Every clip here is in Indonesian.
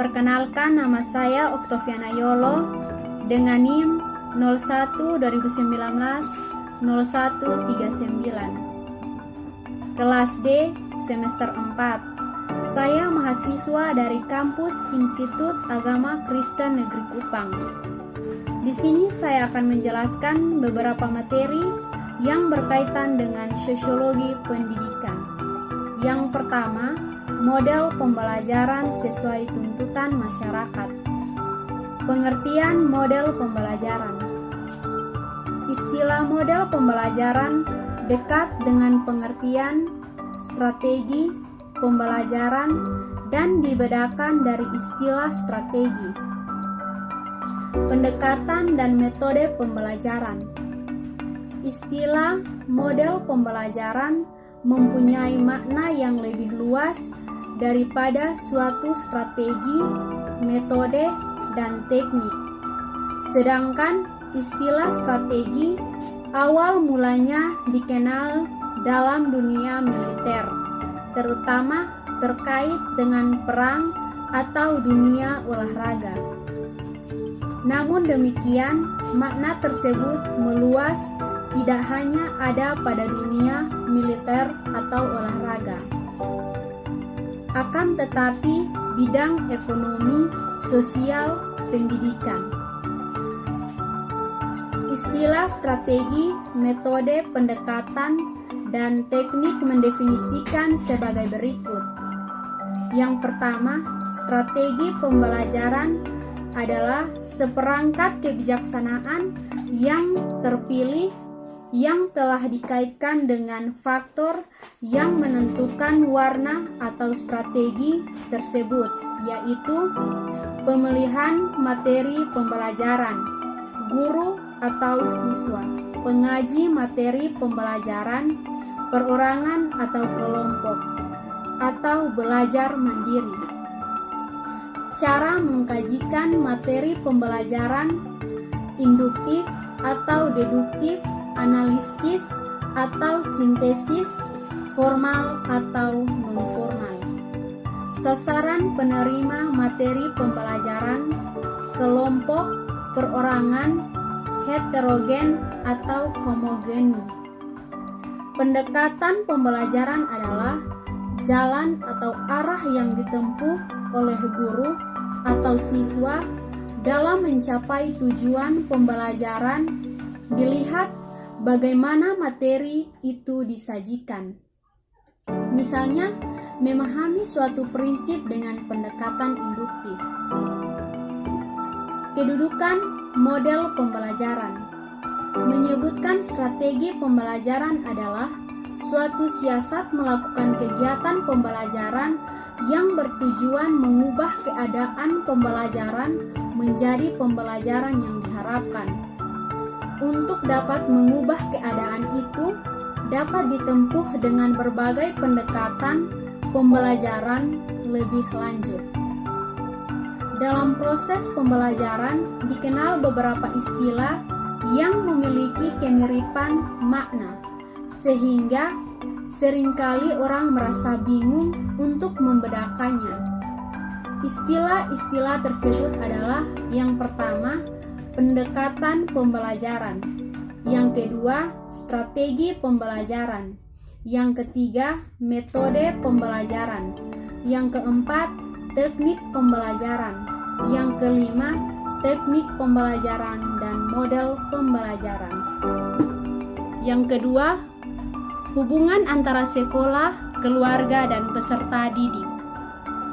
Perkenalkan, nama saya Oktaviana Yolo dengan NIM 01 2019 0139. Kelas D, semester 4. Saya mahasiswa dari kampus Institut Agama Kristen Negeri Kupang. Di sini saya akan menjelaskan beberapa materi yang berkaitan dengan sosiologi pendidikan. Yang pertama, model pembelajaran sesuai tuntutan masyarakat. Pengertian model pembelajaran. Istilah model pembelajaran dekat dengan pengertian strategi pembelajaran dan dibedakan dari istilah strategi. Pendekatan dan metode pembelajaran. Istilah model pembelajaran mempunyai makna yang lebih luas daripada suatu strategi, metode, dan teknik. Sedangkan istilah strategi awal mulanya dikenal dalam dunia militer, terutama terkait dengan perang atau dunia olahraga. Namun demikian, makna tersebut meluas, tidak hanya ada pada dunia militer atau olahraga. Akan tetapi, bidang ekonomi, sosial, pendidikan. Istilah strategi, metode pendekatan, dan teknik mendefinisikan sebagai berikut. Yang pertama, strategi pembelajaran adalah seperangkat kebijaksanaan yang terpilih yang telah dikaitkan dengan faktor yang menentukan warna atau strategi tersebut, yaitu pemilihan materi pembelajaran, guru atau siswa, pengaji materi pembelajaran, perorangan atau kelompok, atau belajar mandiri. Cara mengkajikan materi pembelajaran induktif atau deduktif, analitis atau sintesis, formal atau non-formal. Sasaran penerima materi pembelajaran, kelompok, perorangan, heterogen atau homogeni. Pendekatan pembelajaran adalah jalan atau arah yang ditempuh oleh guru atau siswa dalam mencapai tujuan pembelajaran, dilihat bagaimana materi itu disajikan. Misalnya, memahami suatu prinsip dengan pendekatan induktif. Kedudukan model pembelajaran menyebutkan strategi pembelajaran adalah suatu siasat melakukan kegiatan pembelajaran yang bertujuan mengubah keadaan pembelajaran menjadi pembelajaran yang diharapkan. Untuk dapat mengubah keadaan itu, dapat ditempuh dengan berbagai pendekatan pembelajaran lebih lanjut. Dalam proses pembelajaran, dikenal beberapa istilah yang memiliki kemiripan makna, sehingga seringkali orang merasa bingung untuk membedakannya. Istilah-istilah tersebut adalah: yang pertama, pendekatan pembelajaran; yang kedua, strategi pembelajaran; yang ketiga, metode pembelajaran; yang keempat, teknik pembelajaran; yang kelima, teknik pembelajaran dan model pembelajaran. Yang kedua, hubungan antara sekolah, keluarga, dan peserta didik.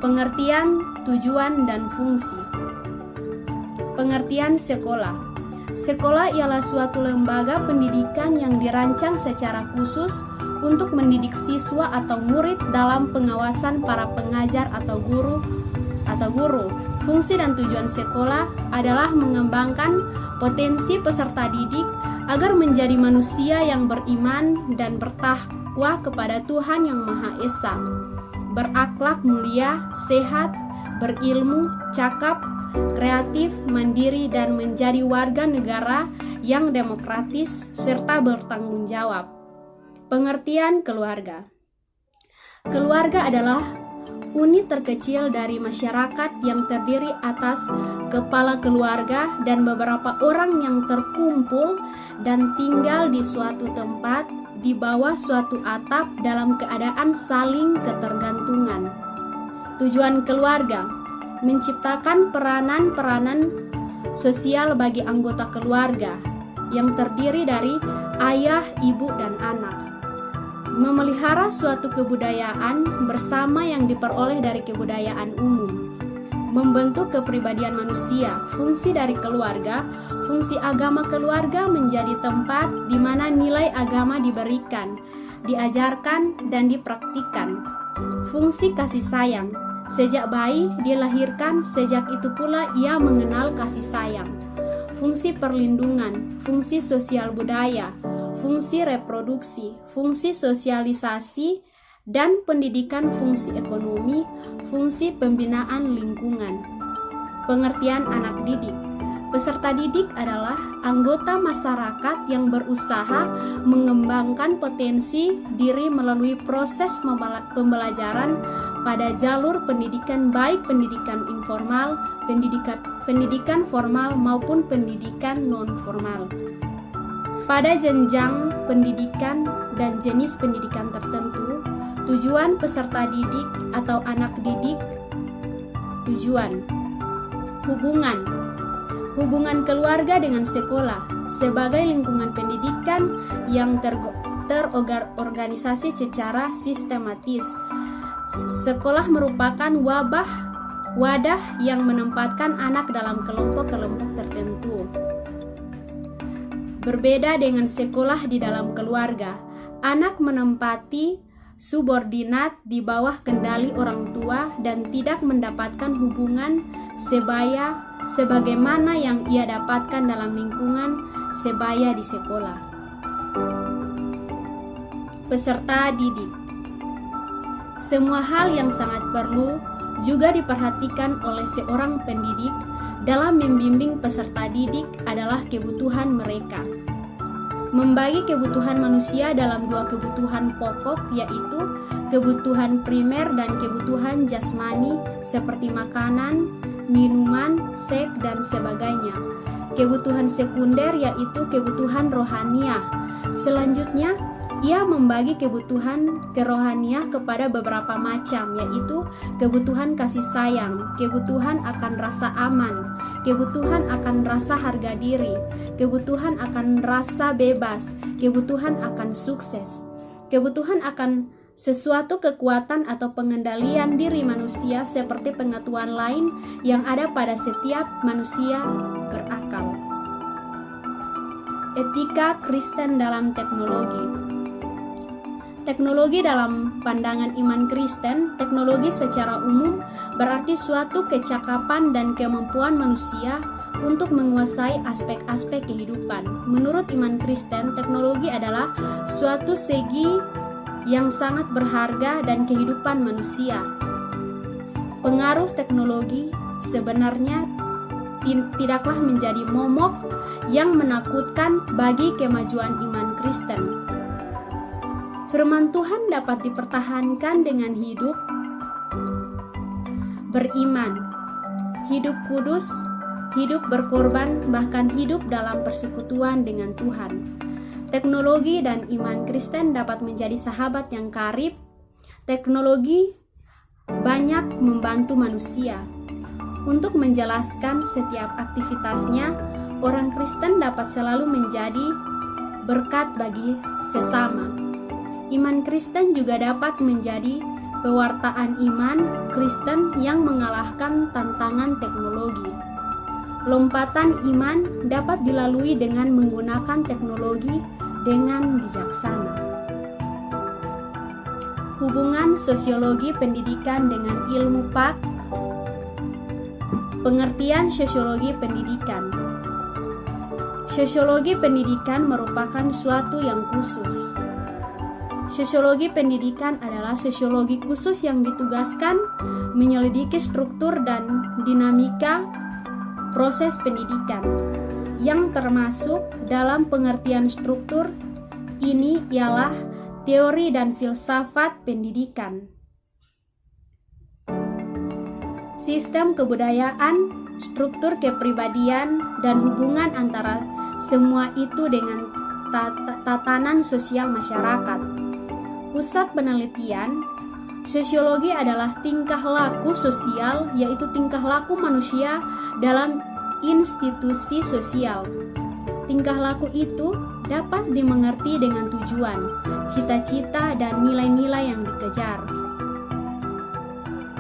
Pengertian, tujuan, dan fungsi. Pengertian sekolah. Sekolah ialah suatu lembaga pendidikan yang dirancang secara khusus untuk mendidik siswa atau murid dalam pengawasan para pengajar atau guru. Fungsi dan tujuan sekolah adalah mengembangkan potensi peserta didik agar menjadi manusia yang beriman dan bertakwa kepada Tuhan Yang Maha Esa, berakhlak mulia, sehat, berilmu, cakap, kreatif, mandiri, dan menjadi warga negara yang demokratis serta bertanggung jawab. Pengertian keluarga. Keluarga adalah unit terkecil dari masyarakat yang terdiri atas kepala keluarga dan beberapa orang yang terkumpul dan tinggal di suatu tempat di bawah suatu atap dalam keadaan saling ketergantungan. Tujuan keluarga menciptakan peranan-peranan sosial bagi anggota keluarga yang terdiri dari ayah, ibu, dan anak. Memelihara suatu kebudayaan bersama yang diperoleh dari kebudayaan umum. Membentuk kepribadian manusia. Fungsi dari keluarga, fungsi agama keluarga menjadi tempat di mana nilai agama diberikan, diajarkan, dan dipraktikkan. Fungsi kasih sayang. Sejak bayi dilahirkan, sejak itu pula ia mengenal kasih sayang. Fungsi perlindungan, fungsi sosial budaya, fungsi reproduksi, fungsi sosialisasi, dan pendidikan, fungsi ekonomi, fungsi pembinaan lingkungan. Pengertian anak didik. Peserta didik adalah anggota masyarakat yang berusaha mengembangkan potensi diri melalui proses pembelajaran pada jalur pendidikan, baik pendidikan informal, pendidikan formal maupun pendidikan non-formal. Pada jenjang pendidikan dan jenis pendidikan tertentu, tujuan peserta didik atau anak didik. Tujuan hubungan keluarga dengan sekolah sebagai lingkungan pendidikan yang terorganisasi secara sistematis. Sekolah merupakan wadah yang menempatkan anak dalam kelompok-kelompok tertentu. Berbeda dengan sekolah di dalam keluarga, anak menempati subordinat di bawah kendali orang tua dan tidak mendapatkan hubungan sebagaimana yang ia dapatkan dalam lingkungan sebaya di sekolah. Peserta didik. Semua hal yang sangat perlu juga diperhatikan oleh seorang pendidik dalam membimbing peserta didik adalah kebutuhan mereka. Membagi kebutuhan manusia dalam dua kebutuhan pokok, yaitu kebutuhan primer dan kebutuhan jasmani seperti makanan, minuman, seks, dan sebagainya. Kebutuhan sekunder yaitu kebutuhan rohaniah. Selanjutnya, ia membagi kebutuhan kerohaniah kepada beberapa macam, yaitu kebutuhan kasih sayang, kebutuhan akan rasa aman, kebutuhan akan rasa harga diri, kebutuhan akan rasa bebas, kebutuhan akan sukses, kebutuhan akan sesuatu kekuatan atau pengendalian diri manusia seperti pengetahuan lain yang ada pada setiap manusia berakal. Etika Kristen dalam teknologi. Teknologi dalam pandangan iman Kristen, teknologi secara umum berarti suatu kecakapan dan kemampuan manusia untuk menguasai aspek-aspek kehidupan. Menurut iman Kristen, teknologi adalah suatu segi yang sangat berharga dan kehidupan manusia. Pengaruh teknologi sebenarnya tidaklah menjadi momok yang menakutkan bagi kemajuan iman Kristen. Firman Tuhan dapat dipertahankan dengan hidup beriman, hidup kudus, hidup berkorban, bahkan hidup dalam persekutuan dengan Tuhan. Teknologi dan iman Kristen dapat menjadi sahabat yang karib. Teknologi banyak membantu manusia. Untuk menjelaskan setiap aktivitasnya, orang Kristen dapat selalu menjadi berkat bagi sesama. Iman Kristen juga dapat menjadi pewartaan iman Kristen yang mengalahkan tantangan teknologi. Lompatan iman dapat dilalui dengan menggunakan teknologi dengan bijaksana. Hubungan sosiologi pendidikan dengan ilmu PAK. Pengertian sosiologi pendidikan. Sosiologi pendidikan merupakan suatu yang khusus. Sosiologi pendidikan adalah sosiologi khusus yang ditugaskan menyelidiki struktur dan dinamika proses pendidikan, yang termasuk dalam pengertian struktur ini ialah teori dan filsafat pendidikan. sistem kebudayaan, struktur kepribadian, dan hubungan antara semua itu dengan tatanan sosial masyarakat. Pusat penelitian sosiologi adalah tingkah laku sosial, yaitu tingkah laku manusia dalam institusi sosial. Tingkah laku itu dapat dimengerti dengan tujuan, cita-cita, dan nilai-nilai yang dikejar.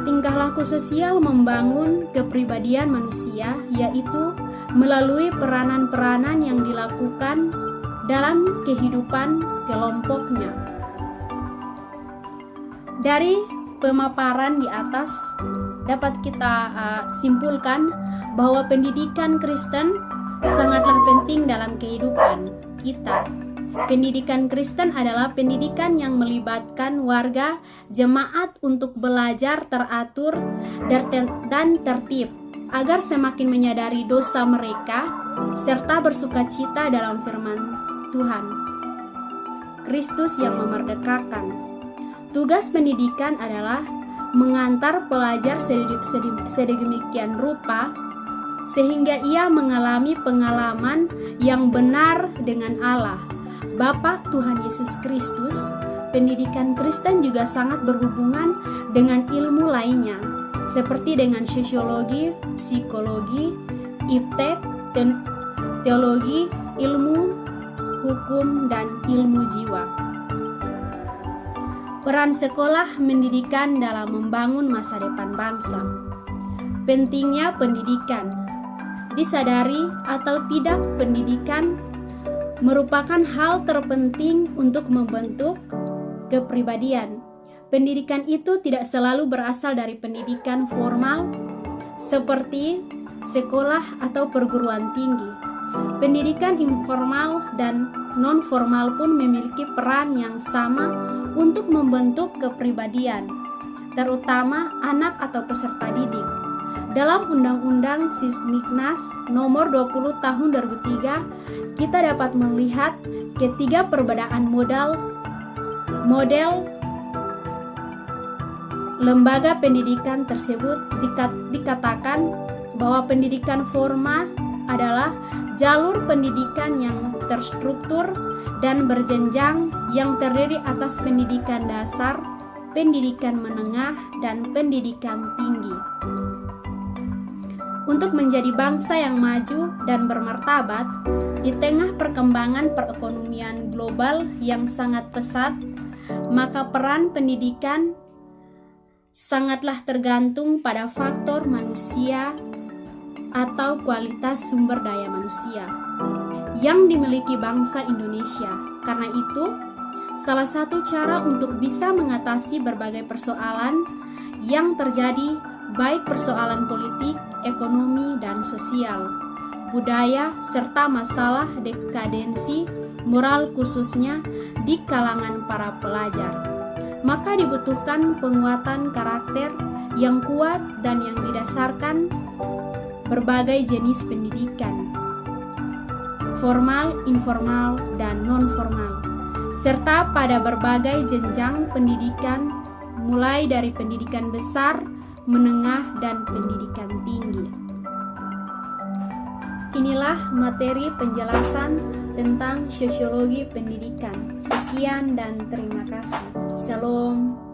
Tingkah laku sosial membangun kepribadian manusia, yaitu melalui peranan-peranan yang dilakukan dalam kehidupan kelompoknya. Dari pemaparan di atas dapat kita simpulkan bahwa pendidikan Kristen sangatlah penting dalam kehidupan kita. Pendidikan Kristen adalah pendidikan yang melibatkan warga jemaat untuk belajar teratur dan tertib, agar semakin menyadari dosa mereka serta bersukacita dalam firman Tuhan. Kristus yang memerdekakan. Tugas pendidikan adalah mengantar pelajar sedemikian rupa sehingga ia mengalami pengalaman yang benar dengan Allah, Bapa Tuhan Yesus Kristus. Pendidikan Kristen juga sangat berhubungan dengan ilmu lainnya, seperti dengan sosiologi, psikologi, iptek, teologi, ilmu hukum, dan ilmu jiwa. Peran sekolah mendidikan dalam membangun masa depan bangsa. Pentingnya pendidikan. Disadari atau tidak, pendidikan merupakan hal terpenting untuk membentuk kepribadian. Pendidikan itu tidak selalu berasal dari pendidikan formal seperti sekolah atau perguruan tinggi. Pendidikan informal dan non-formal pun memiliki peran yang sama untuk membentuk kepribadian, terutama anak atau peserta didik. Dalam Undang-Undang Sisdiknas Nomor 20 Tahun 2003, kita dapat melihat ketiga perbedaan model lembaga pendidikan tersebut. Dikatakan bahwa pendidikan formal adalah jalur pendidikan yang terstruktur dan berjenjang yang terdiri atas pendidikan dasar, pendidikan menengah, dan pendidikan tinggi. Untuk menjadi bangsa yang maju dan bermartabat di tengah perkembangan perekonomian global yang sangat pesat, maka peran pendidikan sangatlah tergantung pada faktor manusia atau kualitas sumber daya manusia yang dimiliki bangsa Indonesia. Karena itu, salah satu cara untuk bisa mengatasi berbagai persoalan yang terjadi, baik persoalan politik, ekonomi, dan sosial, budaya, serta masalah dekadensi moral khususnya di kalangan para pelajar, maka dibutuhkan penguatan karakter yang kuat dan yang didasarkan berbagai jenis pendidikan, formal, informal, dan non-formal, serta pada berbagai jenjang pendidikan, mulai dari pendidikan besar, menengah, dan pendidikan tinggi. Inilah materi penjelasan tentang sosiologi pendidikan. Sekian dan terima kasih. Shalom.